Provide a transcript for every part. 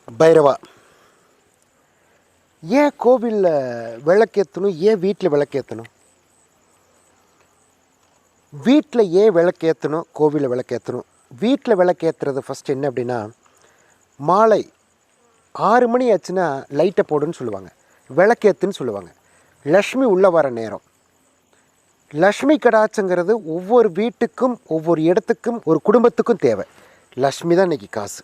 பைரவா, ஏன் கோவிலில் விளக்கேற்றணும்? ஏன் வீட்டில் விளக்கேற்றணும்? வீட்டில் ஏன் விளக்கேற்றணும்? கோவிலில் விளக்கேற்றணும்? வீட்டில் விளக்கேற்றுறது ஃபஸ்ட் என்ன அப்படின்னா, மாலை 6 மணி ஆச்சுன்னா லைட்டை போடுன்னு சொல்லுவாங்க, விளக்கேற்றுன்னு சொல்லுவாங்க. லக்ஷ்மி உள்ளே வர நேரம். லக்ஷ்மி கடாட்சங்கிறது ஒவ்வொரு வீட்டுக்கும் ஒவ்வொரு இடத்துக்கும் ஒரு குடும்பத்துக்கும் தேவை. லக்ஷ்மி தான் இன்றைக்கி காசு.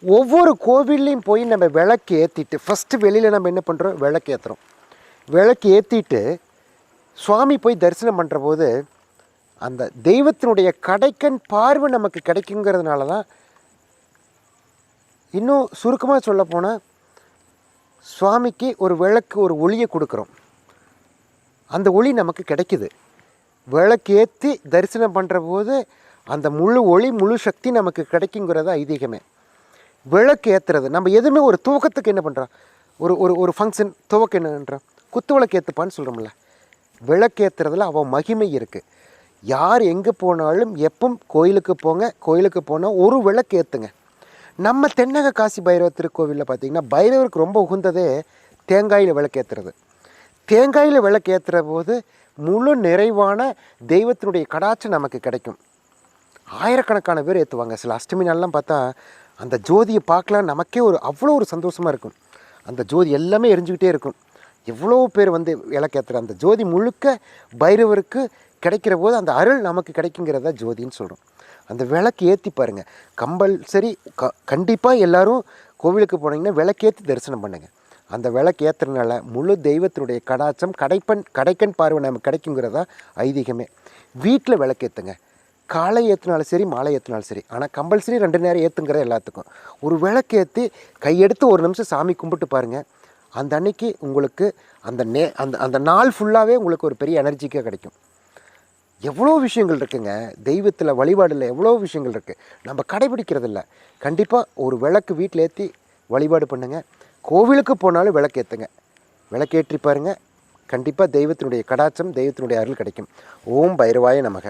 ஒவ்வொரு கோவில்லையும் போய் நம்ம விளக்கு ஏற்றிட்டு ஃபஸ்ட்டு வெளியில் நம்ம என்ன பண்ணுறோம்? விளக்கு ஏற்றுறோம். விளக்கு ஏற்றிட்டு சுவாமி போய் தரிசனம் பண்ணுற போது அந்த தெய்வத்தினுடைய கடைக்கண் பார்வை நமக்கு கிடைக்குங்கிறதுனால தான். இன்னும் சுருக்கமாக சொல்ல போனால், சுவாமிக்கு ஒரு விளக்கு, ஒரு ஒளியை கொடுக்குறோம். அந்த ஒளி நமக்கு கிடைக்குது. விளக்கு ஏற்றி தரிசனம் பண்ணுற போது அந்த முழு ஒளி, முழு சக்தி நமக்கு கிடைக்குங்கிறது ஐதீகமே. விளக்கு ஏற்றுறது நம்ம எதுவுமே ஒரு துவக்கத்துக்கு என்ன பண்ணுறோம்? ஒரு ஒரு ஒரு ஃபங்க்ஷன் துவக்கம் என்ன பண்ணுறோம்? குத்து விளக்கு ஏற்றுப்பான்னு சொல்கிறோம்ல. விளக்கு ஏற்றுறதுல அவன் மகிமை இருக்குது. யார் எங்கே போனாலும் எப்பவும் கோயிலுக்கு போங்க, கோயிலுக்கு போனால் ஒரு விளக்கு ஏற்றுங்க. நம்ம தென்னக காசி பைரவ திருக்கோவிலில் பார்த்திங்கன்னா, பைரவருக்கு ரொம்ப உகந்ததே தேங்காயில் விளக்கு ஏற்றுறது. தேங்காயில் விளக்கு ஏற்றுற போது முழு நிறைவான தெய்வத்தினுடைய கடாட்சம் நமக்கு கிடைக்கும். ஆயிரக்கணக்கான பேர் ஏற்றுவாங்க. சில அஷ்டமி நாள்லாம் பார்த்தா அந்த ஜோதியை பார்க்கலாம், நமக்கே அவ்வளோ ஒரு சந்தோஷமாக இருக்கும். அந்த ஜோதி எல்லாமே எரிஞ்சுக்கிட்டே இருக்கும். எவ்வளோ பேர் வந்து விளக்கேற்றுற அந்த ஜோதி முழுக்க பைரவருக்கு கிடைக்கிற போது அந்த அருள் நமக்கு கிடைக்குங்கிறத ஜோதின்னு சொல்கிறோம். அந்த விளக்கு ஏற்றி பாருங்கள். கம்பல்சரி கண்டிப்பாக எல்லோரும் கோவிலுக்கு போனீங்கன்னா விளக்கேற்றி தரிசனம் பண்ணுங்கள். அந்த விளக்கு ஏற்றுறதுனால முழு தெய்வத்தினுடைய கடாட்சம், கடைக்கண் பார்வை நமக்கு கிடைக்குங்கிறதா ஐதீகமே. வீட்டில் விளக்கேற்றுங்க. காலை ஏற்றினாலும் சரி, மாலை ஏற்றினாலும் சரி. ஆனால் கம்பல்சரி 2 நேரம் ஏற்றுங்கிறது எல்லாத்துக்கும். ஒரு விளக்கு ஏற்றி கையெடுத்து ஒரு நிமிஷம் சாமி கும்பிட்டு பாருங்கள். அந்த அன்னைக்கு உங்களுக்கு அந்த நாள் ஃபுல்லாகவே உங்களுக்கு ஒரு பெரிய எனர்ஜிக்காக கிடைக்கும். எவ்வளோ விஷயங்கள் இருக்குங்க தெய்வத்தில், வழிபாடில் எவ்வளோ விஷயங்கள் இருக்குது. நம்ம கடைபிடிக்கிறதில்ல. கண்டிப்பாக ஒரு விளக்கு வீட்டில் ஏற்றி வழிபாடு பண்ணுங்கள். கோவிலுக்கு போனாலும் விளக்கு ஏற்றுங்க. விளக்கேற்றி பாருங்கள். கண்டிப்பாக தெய்வத்தினுடைய கடாட்சம், தெய்வத்தினுடைய அருள் கிடைக்கும். ஓம் பைரவாய நமக.